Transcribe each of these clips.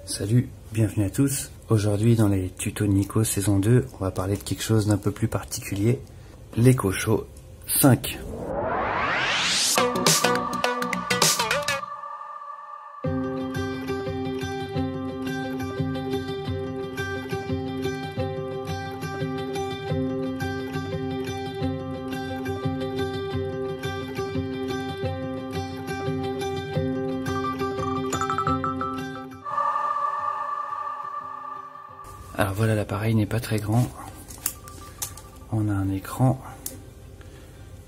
Salut, bienvenue à tous. Aujourd'hui dans les tutos de Nico saison 2, on va parler de quelque chose d'un peu plus particulier, l'EcoShow 5. Alors voilà, l'appareil n'est pas très grand. On a un écran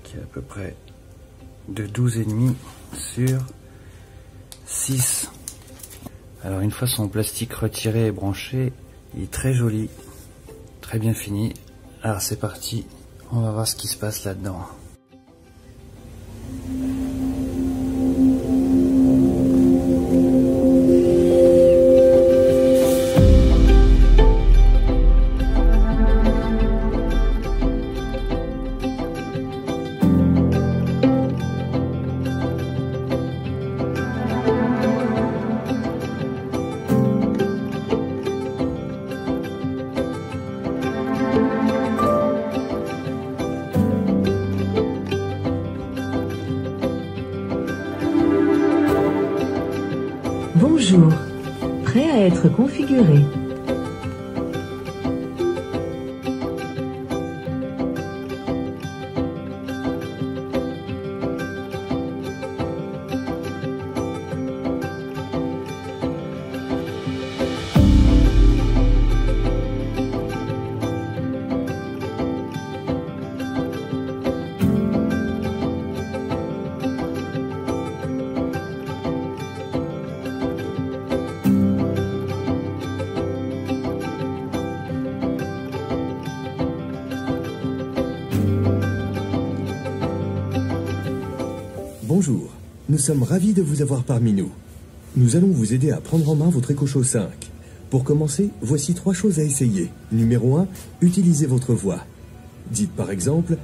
qui est à peu près de 12,5 sur 6. Alors une fois son plastique retiré et branché, il est très joli, très bien fini. Alors c'est parti, on va voir ce qui se passe là-dedans. Bonjour, prêt à être configuré. Bonjour, nous sommes ravis de vous avoir parmi nous. Nous allons vous aider à prendre en main votre EcoShow 5. Pour commencer, voici 3 choses à essayer. Numéro 1, utilisez votre voix. Dites par exemple,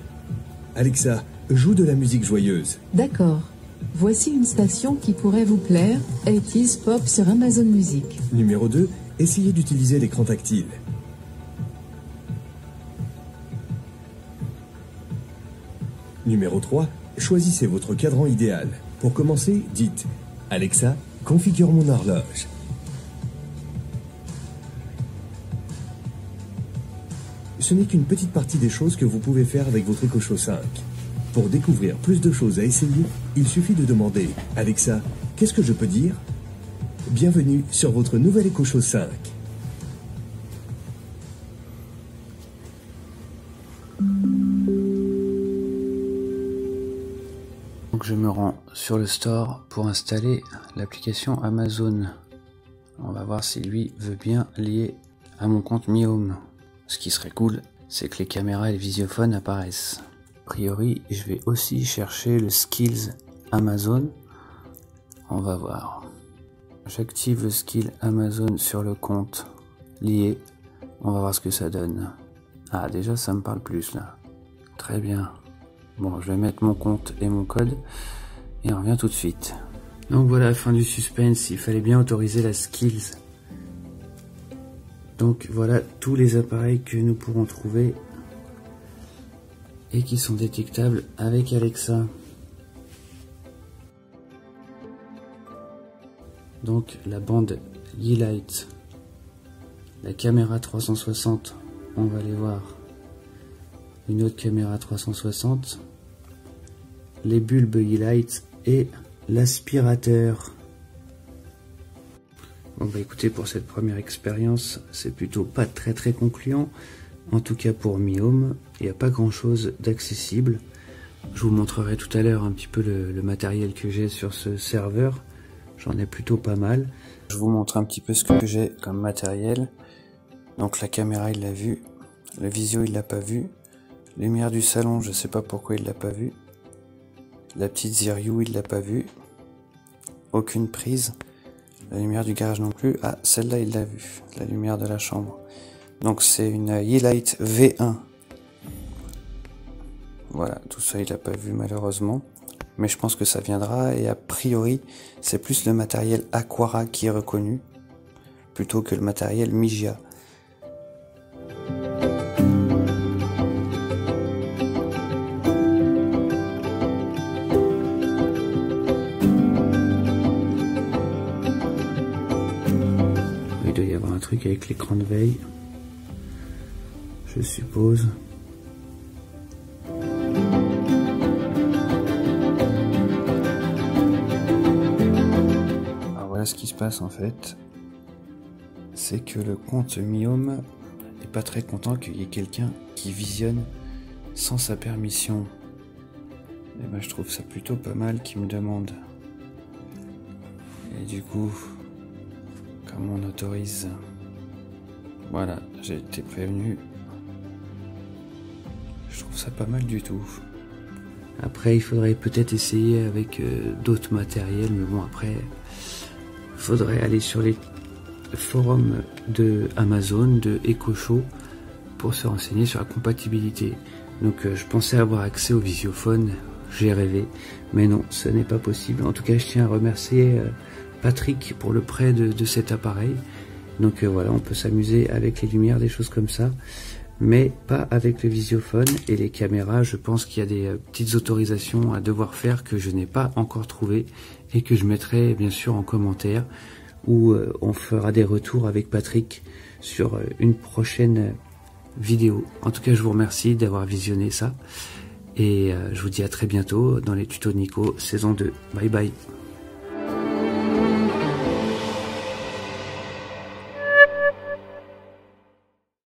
Alexa, joue de la musique joyeuse. D'accord. Voici une station qui pourrait vous plaire, 80s Pop sur Amazon Music. Numéro 2, essayez d'utiliser l'écran tactile. Numéro 3, choisissez votre cadran idéal. Pour commencer, dites Alexa, configure mon horloge. Ce n'est qu'une petite partie des choses que vous pouvez faire avec votre EcoShow 5. Pour découvrir plus de choses à essayer, il suffit de demander Alexa, qu'est-ce que je peux dire? Bienvenue sur votre nouvel EcoShow 5. Donc je me rends sur le store pour installer l'application Amazon. On va voir si lui veut bien lier à mon compte Mi Home. Ce qui serait cool, c'est que les caméras et les visiophones apparaissent. A priori, je vais aussi chercher le Skills Amazon. On va voir. J'active le skill Amazon sur le compte lié. On va voir ce que ça donne. Ah, déjà ça me parle plus là. Très bien. Bon, je vais mettre mon compte et mon code et on revient tout de suite. Donc voilà la fin du suspense, il fallait bien autoriser la Skills. Donc voilà tous les appareils que nous pourrons trouver et qui sont détectables avec Alexa. Donc la bande Yeelight, la caméra 360, on va les voir. Une autre caméra 360, les bulbes Yeelight et l'aspirateur. Bon bah écoutez, pour cette première expérience, c'est plutôt pas très concluant. En tout cas pour Mi Home, il n'y a pas grand chose d'accessible. Je vous montrerai tout à l'heure un petit peu le matériel que j'ai sur ce serveur. J'en ai plutôt pas mal. Je vous montre un petit peu ce que j'ai comme matériel. Donc la caméra il l'a vu, le visio il l'a pas vu. Lumière du salon, je sais pas pourquoi il l'a pas vu. La petite Ziryu, il l'a pas vu. Aucune prise. La lumière du garage non plus. Ah, celle-là, il l'a vu. La lumière de la chambre. Donc c'est une Yeelight V1. Voilà, tout ça, il l'a pas vu malheureusement. Mais je pense que ça viendra. Et a priori, c'est plus le matériel Aqara qui est reconnu. plutôt que le matériel Migia. Il doit y avoir un truc avec l'écran de veille, je suppose. Alors voilà ce qui se passe en fait. C'est que le compte Mihome n'est pas très content qu'il y ait quelqu'un qui visionne sans sa permission. Et ben je trouve ça plutôt pas mal qu'il me demande. Et du coup, comme on autorise, voilà, j'ai été prévenu. Je trouve ça pas mal du tout. Après, il faudrait peut-être essayer avec d'autres matériels, mais bon, après, il faudrait aller sur les forums de Amazon, de EcoShow, pour se renseigner sur la compatibilité. Donc, je pensais avoir accès au visiophone, j'ai rêvé, mais non, ce n'est pas possible. En tout cas, je tiens à remercier Patrick pour le prêt de cet appareil. Donc voilà, on peut s'amuser avec les lumières, des choses comme ça, mais pas avec le visiophone. Et les caméras, je pense qu'il y a des petites autorisations à devoir faire que je n'ai pas encore trouvées et que je mettrai bien sûr en commentaire, où on fera des retours avec Patrick sur une prochaine vidéo. En tout cas, je vous remercie d'avoir visionné ça et je vous dis à très bientôt dans les tutos de Nico saison 2. Bye bye.